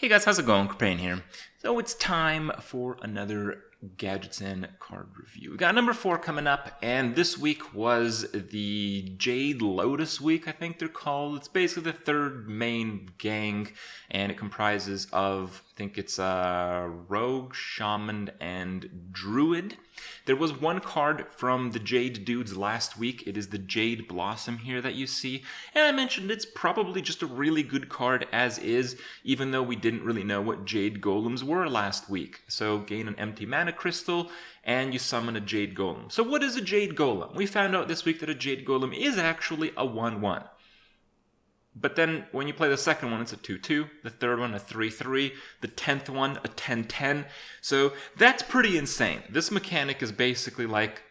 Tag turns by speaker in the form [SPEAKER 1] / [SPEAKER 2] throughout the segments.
[SPEAKER 1] Hey guys, how's it going? Kripparrian here. So it's time for another Gadgetzan card review. We got number 4 coming up, and this week was the Jade Lotus week, I think they're called. It's basically the third main gang, and it comprises of, I think it's Rogue, Shaman, and Druid. There was one card from the Jade dudes last week. It is the Jade Blossom here that you see. And I mentioned it's probably just a really good card as is, even though we didn't really know what Jade Golems were last week. So gain an empty mana crystal, and you summon a Jade Golem. So what is a Jade Golem? We found out this week that a Jade Golem is actually a 1/1. But then when you play the second one, it's a 2/2, the third one a 3/3, the 10th one a 10/10. So that's pretty insane. This mechanic is basically like,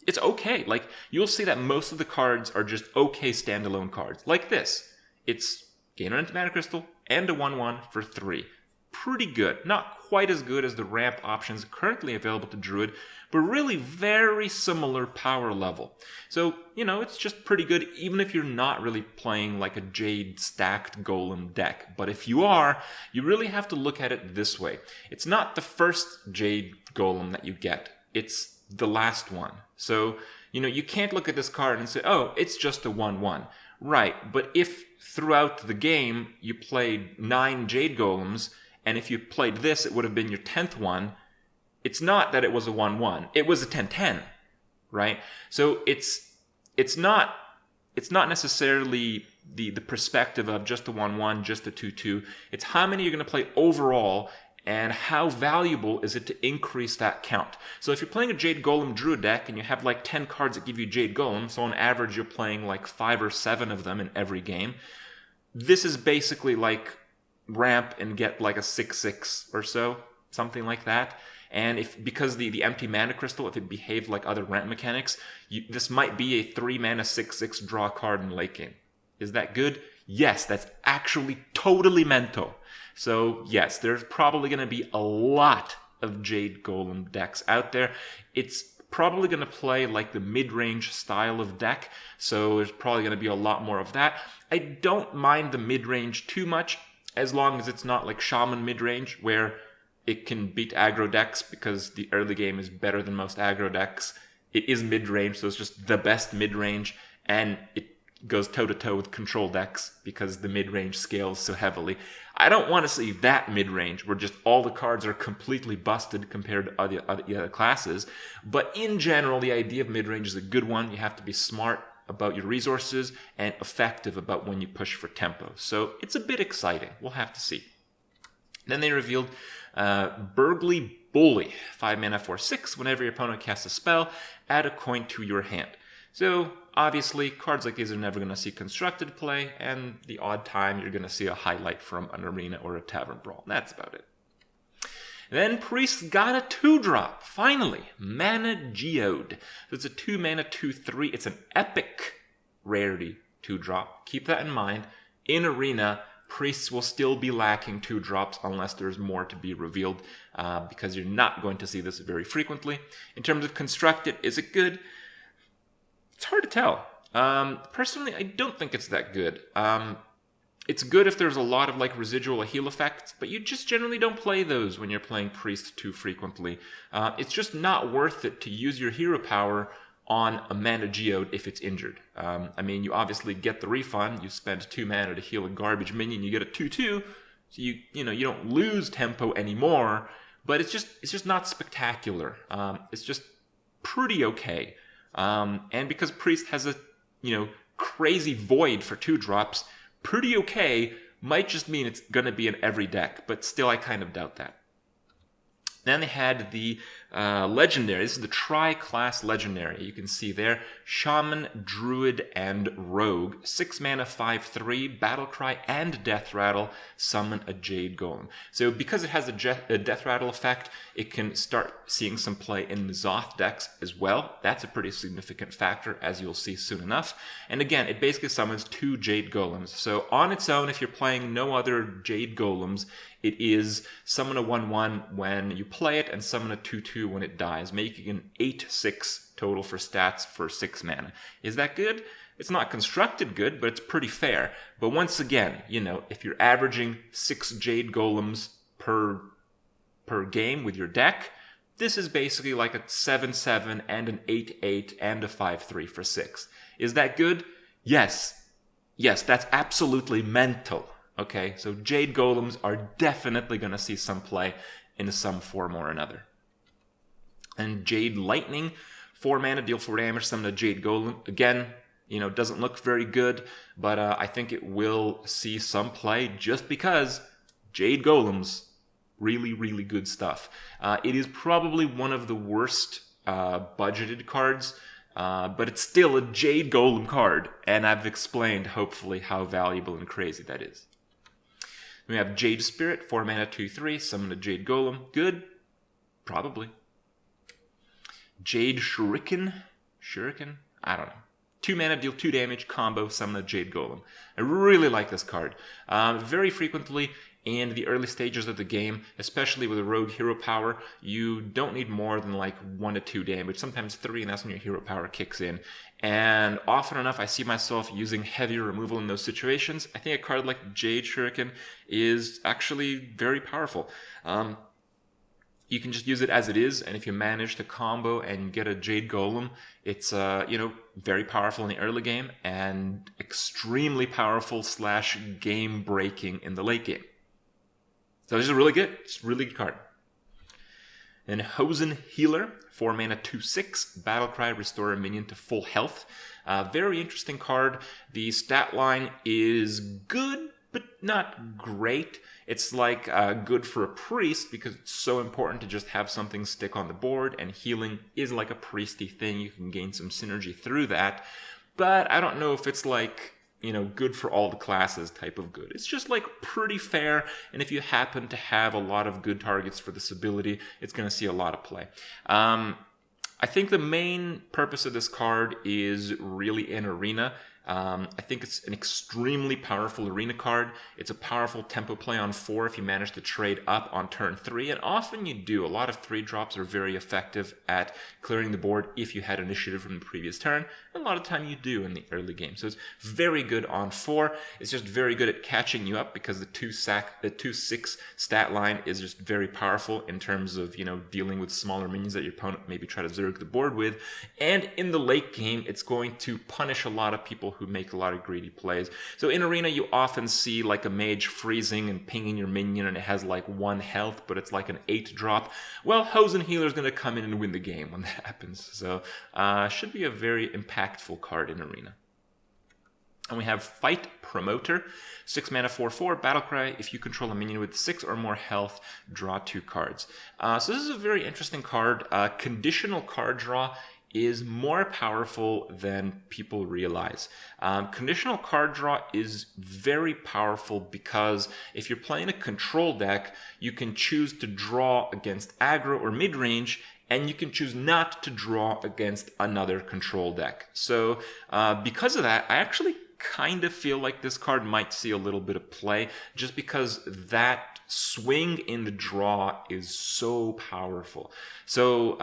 [SPEAKER 1] it's okay. Like, you'll see that most of the cards are just okay standalone cards. Like this. It's gain an empty mana crystal and a 1/1 for 3. Pretty good. Not quite as good as the ramp options currently available to Druid, but really very similar power level. So, it's just pretty good, even if you're not really playing like a Jade stacked Golem deck. But if you are, you really have to look at it this way. It's not the first Jade Golem that you get. It's the last one. So, you can't look at this card and say, oh, it's just a 1/1. Right, but if throughout the game you played 9 Jade Golems, and if you played this, it would have been your 10th one. It's not that it was a 1/1. It was a 10/10, right? So it's not necessarily the perspective of just a 1/1, just a 2/2. It's how many you're going to play overall, and how valuable is it to increase that count. So if you're playing a Jade Golem Druid deck and you have like 10 cards that give you Jade Golem, so on average you're playing like 5 or 7 of them in every game, this is basically like ramp and get like a 6/6 or so, something like that. And because the empty mana crystal, if it behaved like other ramp mechanics, this might be a 3 mana 6/6 draw card in late game. Is that good? Yes, that's actually totally mental. So yes, there's probably going to be a lot of Jade Golem decks out there. It's probably going to play like the mid-range style of deck, so there's probably going to be a lot more of that. I don't mind the mid-range too much, as long as it's not like Shaman mid-range, where it can beat aggro decks because the early game is better than most aggro decks. It is mid-range, so it's just the best mid-range, and it goes toe-to-toe with control decks because the mid-range scales so heavily. I don't want to see that mid-range where just all the cards are completely busted compared to other classes, but in general, the idea of mid-range is a good one. You have to be smart about your resources and effective about when you push for tempo. So it's a bit exciting. We'll have to see. Then they revealed Burgly Bully, 5 mana 4/6. Whenever your opponent casts a spell, add a coin to your hand. So obviously, cards like these are never going to see constructed play, and the odd time you're going to see a highlight from an arena or a tavern brawl. That's about it. Then Priest got a 2-drop, finally, Mana Geode. So it's a 2 mana 2/3. It's an epic rarity 2-drop. Keep that in mind. In Arena, Priests will still be lacking 2-drops unless there's more to be revealed, because you're not going to see this very frequently. In terms of constructed, is it good? It's hard to tell. Personally, I don't think it's that good. It's good if there's a lot of like residual heal effects, but you just generally don't play those when you're playing Priest too frequently. It's just not worth it to use your hero power on a Mana Geode if it's injured. I mean, you obviously get the refund. You spend 2 mana to heal a garbage minion, you get a 2/2, so you don't lose tempo anymore. But it's just not spectacular. It's just pretty okay. And because Priest has a crazy void for 2-drops, pretty okay might just mean it's going to be in every deck, but still I kind of doubt that. Then they had the legendary. This is the tri-class legendary. You can see there, Shaman, Druid, and Rogue. 6 mana 5/3, Battle Cry, and Death Rattle. Summon a Jade Golem. So because it has a Death Rattle effect, it can start seeing some play in Zoth decks as well. That's a pretty significant factor, as you'll see soon enough. And again, it basically summons 2 Jade Golems. So on its own, if you're playing no other Jade Golems, it is summon a 1/1 when you play it and summon a 2/2 when it dies, making an 8/6 total for stats for 6 mana. Is that good? It's not constructed good, but it's pretty fair. But once again, if you're averaging 6 Jade Golems per game with your deck, this is basically like a 7/7 and an 8/8 and a 5/3 for 6. Is that good? Yes. Yes, that's absolutely mental. Okay, so Jade Golems are definitely going to see some play in some form or another. And Jade Lightning, 4 mana, deal 4 damage, summon a Jade Golem. Again, doesn't look very good, but I think it will see some play just because Jade Golems, really, really good stuff. It is probably one of the worst budgeted cards, but it's still a Jade Golem card, and I've explained, hopefully, how valuable and crazy that is. We have Jade Spirit, 4 mana, 2/3, summon a Jade Golem. Good? Probably. Jade Shuriken? I don't know. 2 mana, deal 2 damage, combo, summon a Jade Golem. I really like this card. Very frequently in the early stages of the game, especially with a rogue hero power, you don't need more than like 1 to 2 damage, sometimes 3, and that's when your hero power kicks in. And often enough, I see myself using heavy removal in those situations. I think a card like Jade Shuriken is actually very powerful. You can just use it as it is, and if you manage to combo and get a Jade Golem, it's very powerful in the early game and extremely powerful / game breaking in the late game. So this is really good. It's a really good card. Then Hosen Healer, 4 mana, 2/6, Battlecry, restore a minion to full health. Very interesting card. The stat line is good, but not great. It's like good for a priest because it's so important to just have something stick on the board, and healing is like a priesty thing. You can gain some synergy through that. But I don't know if it's like, good for all the classes type of good. It's just like pretty fair, and if you happen to have a lot of good targets for this ability, it's going to see a lot of play. I think the main purpose of this card is really in Arena. I think it's an extremely powerful arena card. It's a powerful tempo play on 4 if you manage to trade up on turn 3, and often you do. A lot of 3-drops are very effective at clearing the board if you had initiative from the previous turn. A lot of time you do in the early game. So it's very good on 4. It's just very good at catching you up because the 2/6 stat line is just very powerful in terms of, dealing with smaller minions that your opponent maybe try to zerg the board with. And in the late game, it's going to punish a lot of people who make a lot of greedy plays. So in Arena, you often see like a mage freezing and pinging your minion, and it has like 1 health, but it's like an 8-drop. Well, Hosen Healer is going to come in and win the game when that happens. So should be a very impactful card in Arena. And we have Fight Promoter, 6 mana, 4/4, Battlecry. If you control a minion with 6 or more health, draw 2 cards. So this is a very interesting card. Conditional card draw is more powerful than people realize. Conditional card draw is very powerful because if you're playing a control deck, you can choose to draw against aggro or mid-range, and you can choose not to draw against another control deck. So because of that, I actually kind of feel like this card might see a little bit of play just because that swing in the draw is so powerful. So,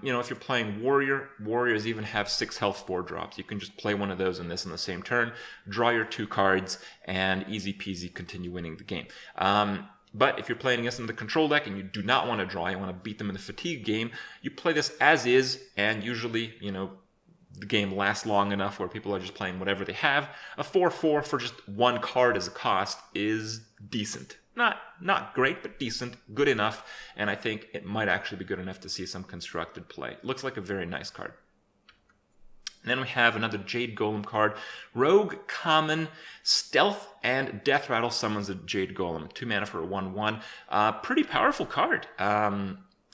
[SPEAKER 1] if you're playing warriors even have 6 health 4-drops. You can just play one of those and this in the same turn, draw your 2 cards, and easy peasy continue winning the game. But if you're playing against the control deck and you do not want to draw, you want to beat them in the fatigue game, you play this as is, and usually, the game lasts long enough where people are just playing whatever they have. A 4/4 for just 1 card as a cost is decent. Not great, but decent, good enough, and I think it might actually be good enough to see some constructed play. Looks like a very nice card. And then we have another Jade Golem card. Rogue, common, stealth, and Death Rattle summons a Jade Golem. 2 mana for a 1/1. Pretty powerful card.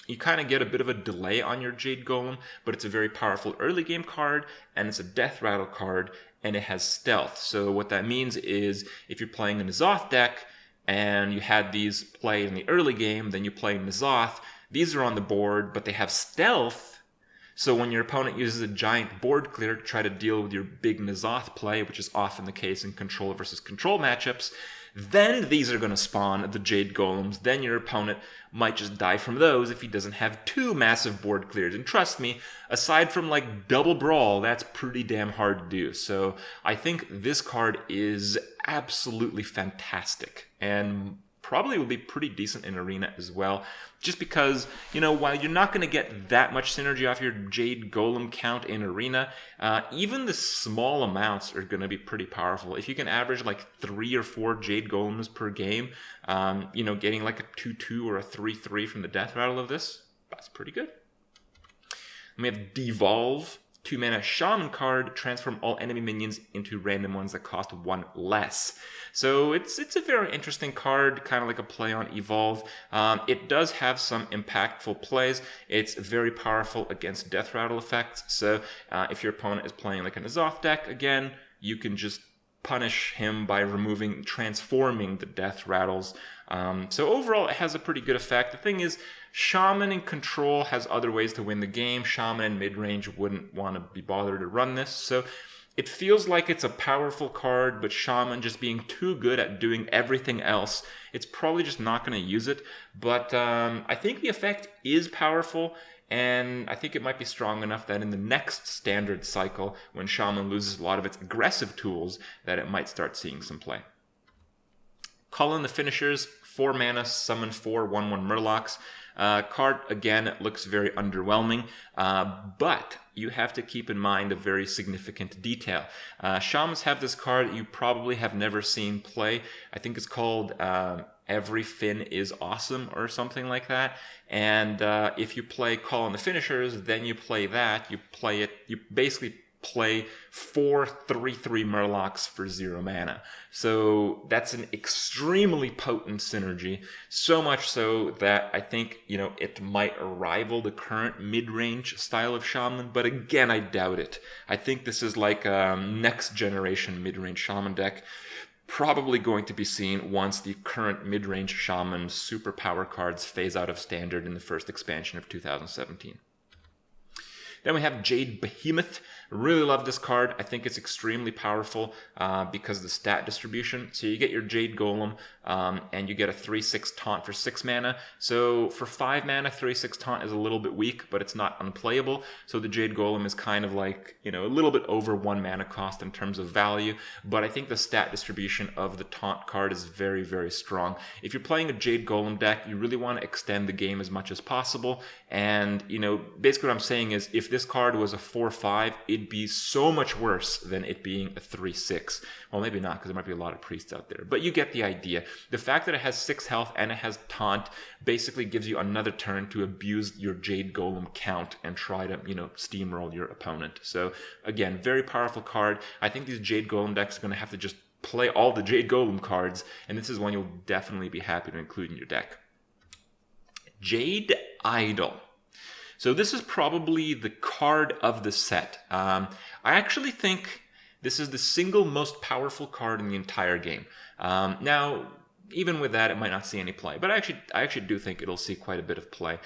[SPEAKER 1] You kind of get a bit of a delay on your Jade Golem, but it's a very powerful early game card, and it's a Death Rattle card, and it has stealth. So what that means is if you're playing a N'Zoth deck, and you had these played in the early game, then you play N'Zoth, these are on the board, but they have stealth, So when your opponent uses a giant board clear to try to deal with your big N'Zoth play, which is often the case in control versus control matchups, then these are going to spawn the Jade Golems. Then your opponent might just die from those if he doesn't have 2 massive board clears. And trust me, aside from like double brawl, that's pretty damn hard to do. So I think this card is absolutely fantastic and probably will be pretty decent in Arena as well. Just because, you know, while you're not going to get that much synergy off your Jade Golem count in Arena, even the small amounts are going to be pretty powerful. If you can average like 3 or 4 Jade Golems per game, you know, getting like a 2-2 or a 3-3 from the death rattle of this, that's pretty good. And we have Devolve. 2-mana Shaman card, transform all enemy minions into random ones that cost 1 less. So it's a very interesting card, kind of like a play on Evolve. It does have some impactful plays. It's very powerful against death rattle effects. So if your opponent is playing like a N'Zoth deck, again, you can just punish him by transforming the death rattles. So overall, it has a pretty good effect. The thing is, Shaman in control has other ways to win the game. Shaman in mid-range wouldn't want to be bothered to run this. So it feels like it's a powerful card, but Shaman just being too good at doing everything else, it's probably just not going to use it. But I think the effect is powerful, and I think it might be strong enough that in the next standard cycle, when Shaman loses a lot of its aggressive tools, that it might start seeing some play. Call in the finishers, 4 mana, summon 4 1/1 Murlocs. Card, again, looks very underwhelming, but you have to keep in mind a very significant detail. Shamans have this card that you probably have never seen play. I think it's called Every Fin is Awesome or something like that. And if you play Call in the Finishers, then you play that. You basically play 4 3/3 Murlocs for 0 mana. So that's an extremely potent synergy, so much so that I think, you know, it might rival the current mid-range style of Shaman, but again, I doubt it. I think this is like a next generation mid-range Shaman deck, probably going to be seen once the current mid-range Shaman superpower cards phase out of standard in the first expansion of 2017. Then we have Jade Behemoth. Really love this card. I think it's extremely powerful because of the stat distribution. So you get your Jade Golem and you get a 3/6 taunt for 6 mana. So for 5 mana, 3/6 taunt is a little bit weak, but it's not unplayable. So the Jade Golem is kind of like, you know, a little bit over 1 mana cost in terms of value. But I think the stat distribution of the taunt card is very, very strong. If you're playing a Jade Golem deck, you really want to extend the game as much as possible. And, you know, basically what I'm saying is if this card was a 4/5, it'd be so much worse than it being a 3/6. Well, maybe not, because there might be a lot of priests out there. But you get the idea. The fact that it has 6 health and it has taunt basically gives you another turn to abuse your Jade Golem count and try to, you know, steamroll your opponent. So, again, very powerful card. I think these Jade Golem decks are going to have to just play all the Jade Golem cards, and this is one you'll definitely be happy to include in your deck. Jade Idol. So this is probably the card of the set. I actually think this is the single most powerful card in the entire game. Now, even with that, it might not see any play, but I actually do think it'll see quite a bit of play.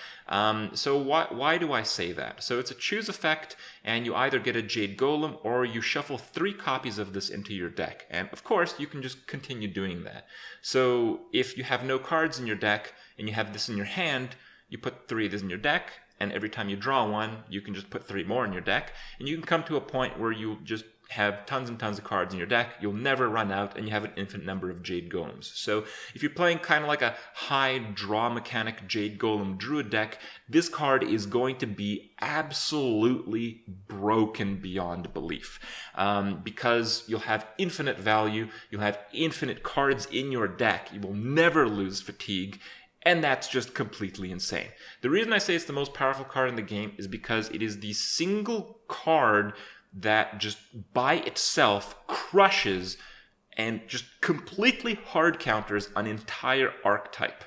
[SPEAKER 1] So why do I say that? So it's a choose effect, and you either get a Jade Golem or you shuffle 3 copies of this into your deck. And of course, you can just continue doing that. So if you have no cards in your deck and you have this in your hand, you put 3 of this in your deck, and every time you draw one, you can just put 3 more in your deck, and you can come to a point where you just have tons and tons of cards in your deck. You'll never run out, and you have an infinite number of Jade Golems. So if you're playing kind of like a high draw mechanic Jade Golem Druid deck, this card is going to be absolutely broken beyond belief. Because you'll have infinite value, you'll have infinite cards in your deck, you will never lose fatigue, and that's just completely insane. The reason I say it's the most powerful card in the game is because it is the single card that just by itself crushes and just completely hard counters an entire archetype.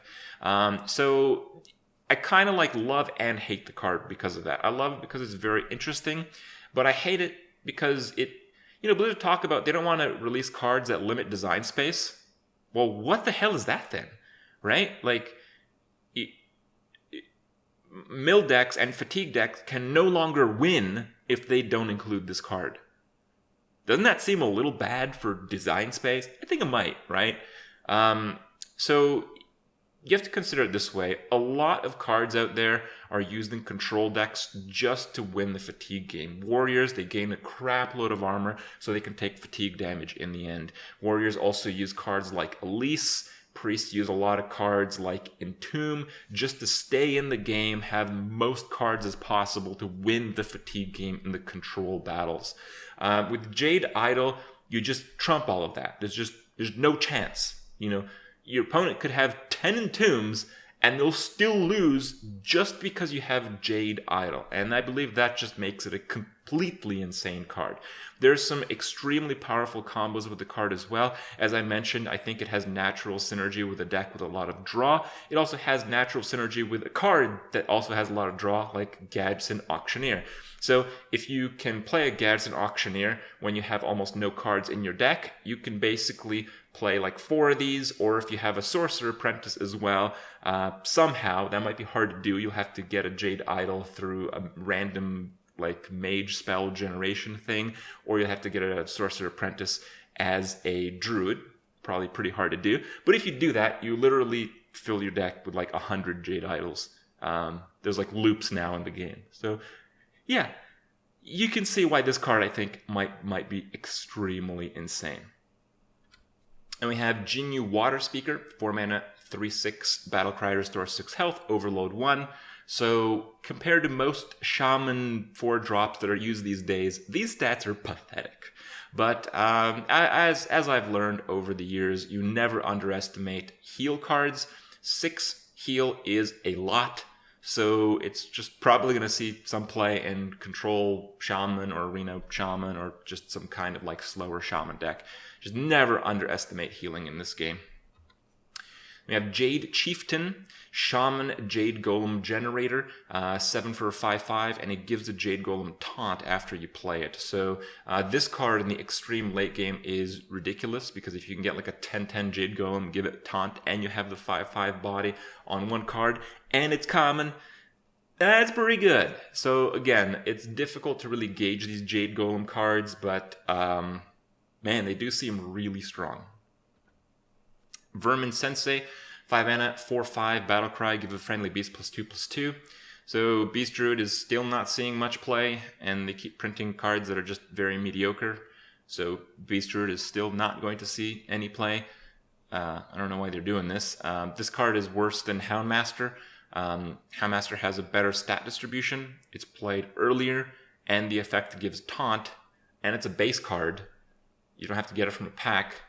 [SPEAKER 1] So I kind of like love and hate the card because of that. I love it because it's very interesting, but I hate it because it, you know, Blizzard talk about they don't want to release cards that limit design space. Well, what the hell is that then? Right? Like, mill decks and fatigue decks can no longer win if they don't include this card. Doesn't that seem a little bad for design space? I think it might, right? So you have to consider it this way. A lot of cards out there are used in control decks just to win the fatigue game. Warriors, they gain a crap load of armor so they can take fatigue damage in the end. Warriors also use cards like Elise. Priests use a lot of cards like Entomb just to stay in the game, have most cards as possible to win the fatigue game in the control battles. With Jade Idol, you just trump all of that. There's no chance. You know, your opponent could have 10 Entombs and they'll still lose just because you have Jade Idol. And I believe that just makes it a completely insane card. There's some extremely powerful combos with the card as well. As I mentioned, I think it has natural synergy with a deck with a lot of draw. It also has natural synergy with a card that also has a lot of draw, like Gadgetzan Auctioneer. So if you can play a Gadgetzan Auctioneer when you have almost no cards in your deck, you can basically play like 4 of these, or if you have a Sorcerer Apprentice as well, somehow, that might be hard to do, you'll have to get a Jade Idol through a random like mage spell generation thing, or you'll have to get a Sorcerer Apprentice as a Druid, probably pretty hard to do. But if you do that, you literally fill your deck with like 100 Jade Idols. There's like loops now in the game. So yeah, you can see why this card I think might be extremely insane. And we have Jinyu Water Speaker, 4 mana, 3/6, Battlecry, restore 6 health, overload 1. So compared to most Shaman 4-drops that are used these days, these stats are pathetic. But as I've learned over the years, you never underestimate heal cards. 6 heal is a lot. So it's just probably going to see some play in Control Shaman or Arena Shaman or just some kind of like slower Shaman deck. Just never underestimate healing in this game. We have Jade Chieftain, Shaman Jade Golem Generator, 7 for a 5/5, and it gives a Jade Golem taunt after you play it. So this card in the extreme late game is ridiculous, because if you can get like a 10/10 Jade Golem, give it taunt, and you have the 5/5 body on one card, and it's common, that's pretty good. So again, it's difficult to really gauge these Jade Golem cards, but man, they do seem really strong. Vermin Sensei, 5 mana, 4/5, Battlecry, give a friendly beast +2/+2. So Beast Druid is still not seeing much play, and they keep printing cards that are just very mediocre. So Beast Druid is still not going to see any play. I don't know why they're doing this. This card is worse than Houndmaster. Houndmaster has a better stat distribution. It's played earlier, and the effect gives taunt, and it's a base card. You don't have to get it from a pack.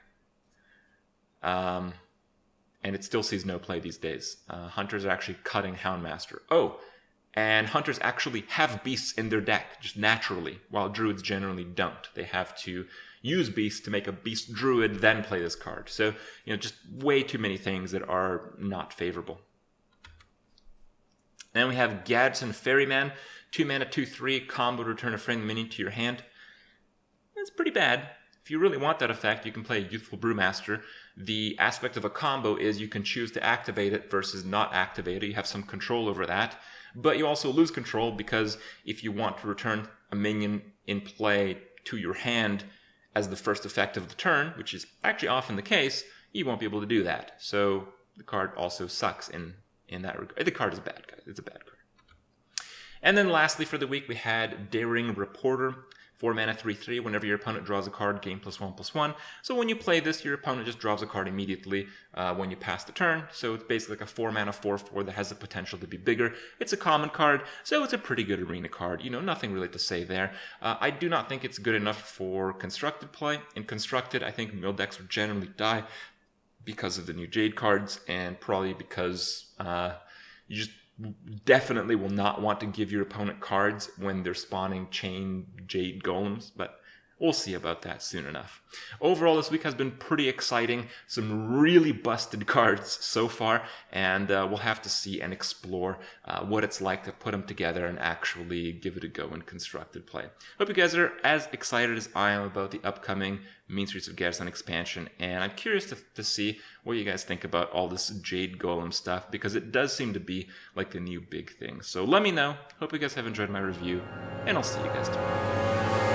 [SPEAKER 1] And it still sees no play these days. Hunters are actually cutting Houndmaster. Oh, and Hunters actually have beasts in their deck, just naturally, while Druids generally don't. They have to use beasts to make a beast Druid, then play this card. So, you know, just way too many things that are not favorable. Then we have Gadgetzan Ferryman, 2 mana, 2/3, combo, return a friendly minion to your hand. That's pretty bad. If you really want that effect, you can play Youthful Brewmaster. The aspect of a combo is you can choose to activate it versus not activate it. You have some control over that. But you also lose control, because if you want to return a minion in play to your hand as the first effect of the turn, which is actually often the case, you won't be able to do that. So the card also sucks in that regard. The card is bad, guys. It's a bad card. And then lastly for the week, we had Daring Reporter. 4 mana, 3/3. Whenever your opponent draws a card, gain +1/+1. So when you play this, your opponent just draws a card immediately when you pass the turn. So it's basically like a 4 mana, 4/4 that has the potential to be bigger. It's a common card, so it's a pretty good arena card. You know, nothing really to say there. I do not think it's good enough for constructed play. In constructed, I think mill decks would generally die because of the new Jade cards, and probably because you just definitely will not want to give your opponent cards when they're spawning chain Jade Golems. But we'll see about that soon enough. Overall, this week has been pretty exciting. Some really busted cards so far, and we'll have to see and explore what it's like to put them together and actually give it a go in constructed play. Hope you guys are as excited as I am about the upcoming Mean Streets of Gadgetzan expansion, and I'm curious to see what you guys think about all this Jade Golem stuff, because it does seem to be like the new big thing. So let me know. Hope you guys have enjoyed my review, and I'll see you guys tomorrow.